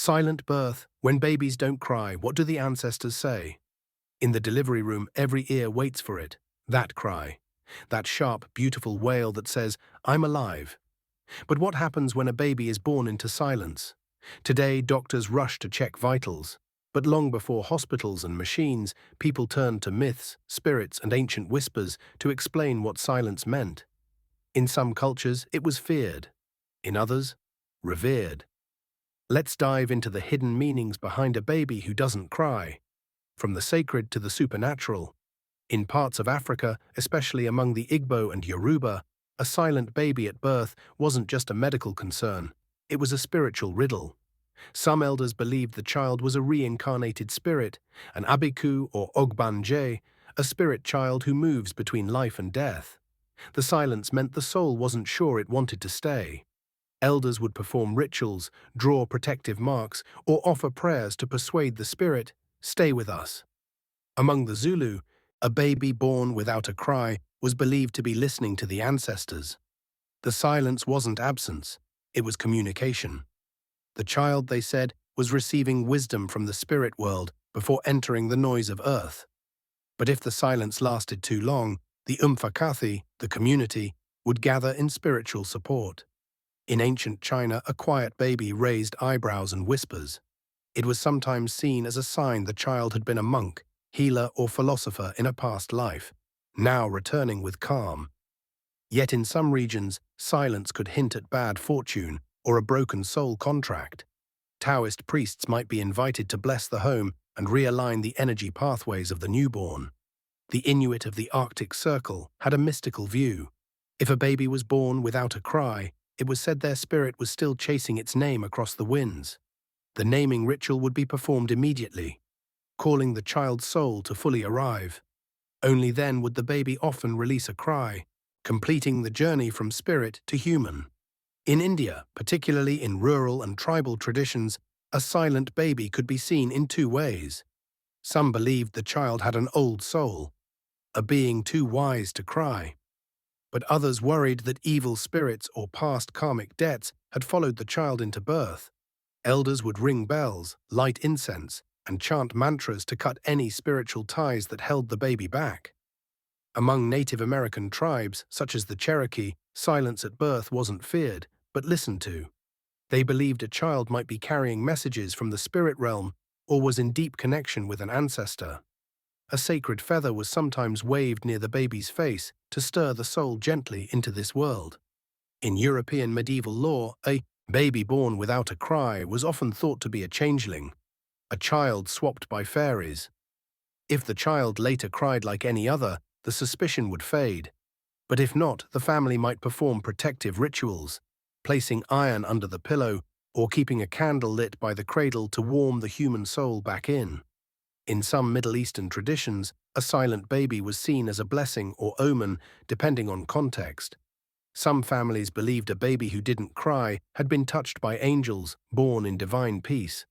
Silent birth. When babies don't cry, what do the ancestors say? In the delivery room, every ear waits for it. That cry. That sharp, beautiful wail that says, "I'm alive." But what happens when a baby is born into silence? Today, doctors rush to check vitals. But long before hospitals and machines, people turned to myths, spirits, and ancient whispers to explain what silence meant. In some cultures, it was feared. In others, revered. Let's dive into the hidden meanings behind a baby who doesn't cry. From the sacred to the supernatural. In parts of Africa, especially among the Igbo and Yoruba, a silent baby at birth wasn't just a medical concern, it was a spiritual riddle. Some elders believed the child was a reincarnated spirit, an abiku or ogbanje, a spirit child who moves between life and death. The silence meant the soul wasn't sure it wanted to stay. Elders would perform rituals, draw protective marks, or offer prayers to persuade the spirit, "Stay with us." Among the Zulu, a baby born without a cry was believed to be listening to the ancestors. The silence wasn't absence, it was communication. The child, they said, was receiving wisdom from the spirit world before entering the noise of earth. But if the silence lasted too long, the Umfakathi, the community, would gather in spiritual support. In ancient China, a quiet baby raised eyebrows and whispers. It was sometimes seen as a sign the child had been a monk, healer, or philosopher in a past life, now returning with calm. Yet in some regions, silence could hint at bad fortune or a broken soul contract. Taoist priests might be invited to bless the home and realign the energy pathways of the newborn. The Inuit of the Arctic Circle had a mystical view. If a baby was born without a cry, it was said their spirit was still chasing its name across the winds. The naming ritual would be performed immediately, calling the child's soul to fully arrive. Only then would the baby often release a cry, completing the journey from spirit to human. In India, particularly in rural and tribal traditions, a silent baby could be seen in two ways. Some believed the child had an old soul, a being too wise to cry. But others worried that evil spirits or past karmic debts had followed the child into birth. Elders would ring bells, light incense, and chant mantras to cut any spiritual ties that held the baby back. Among Native American tribes, such as the Cherokee, silence at birth wasn't feared, but listened to. They believed a child might be carrying messages from the spirit realm or was in deep connection with an ancestor. A sacred feather was sometimes waved near the baby's face to stir the soul gently into this world. In European medieval lore, a baby born without a cry was often thought to be a changeling, a child swapped by fairies. If the child later cried like any other, the suspicion would fade. But if not, the family might perform protective rituals, placing iron under the pillow or keeping a candle lit by the cradle to warm the human soul back in. In some Middle Eastern traditions, a silent baby was seen as a blessing or omen, depending on context. Some families believed a baby who didn't cry had been touched by angels, born in divine peace.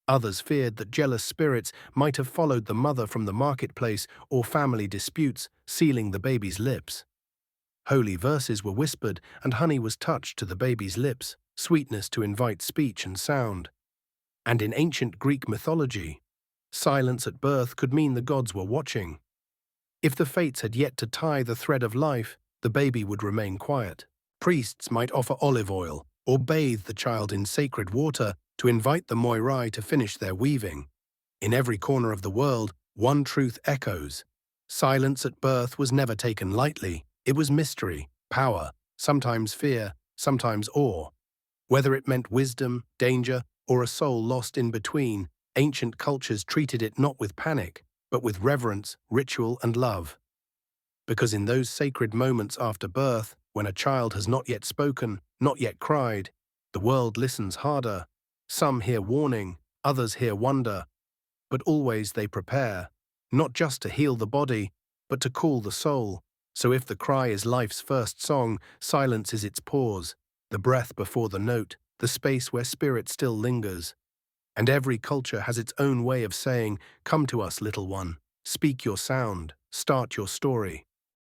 Others feared that jealous spirits might have followed the mother from the marketplace or family disputes, sealing the baby's lips. Holy verses were whispered and honey was touched to the baby's lips, sweetness to invite speech and sound. And in ancient Greek mythology, silence at birth could mean the gods were watching. If the fates had yet to tie the thread of life, the baby would remain quiet. Priests might offer olive oil or bathe the child in sacred water to invite the Moirai to finish their weaving. In every corner of the world, one truth echoes. Silence at birth was never taken lightly. It was mystery, power, sometimes fear, sometimes awe. Whether it meant wisdom, danger, or a soul lost in between, ancient cultures treated it not with panic, but with reverence, ritual, and love. Because in those sacred moments after birth, when a child has not yet spoken, not yet cried, the world listens harder. Some hear warning, others hear wonder, but always they prepare, not just to heal the body, but to cool the soul. So if the cry is life's first song, silence is its pause, the breath before the note, the space where spirit still lingers. And every culture has its own way of saying, "Come to us, little one. Speak your sound. Start your story."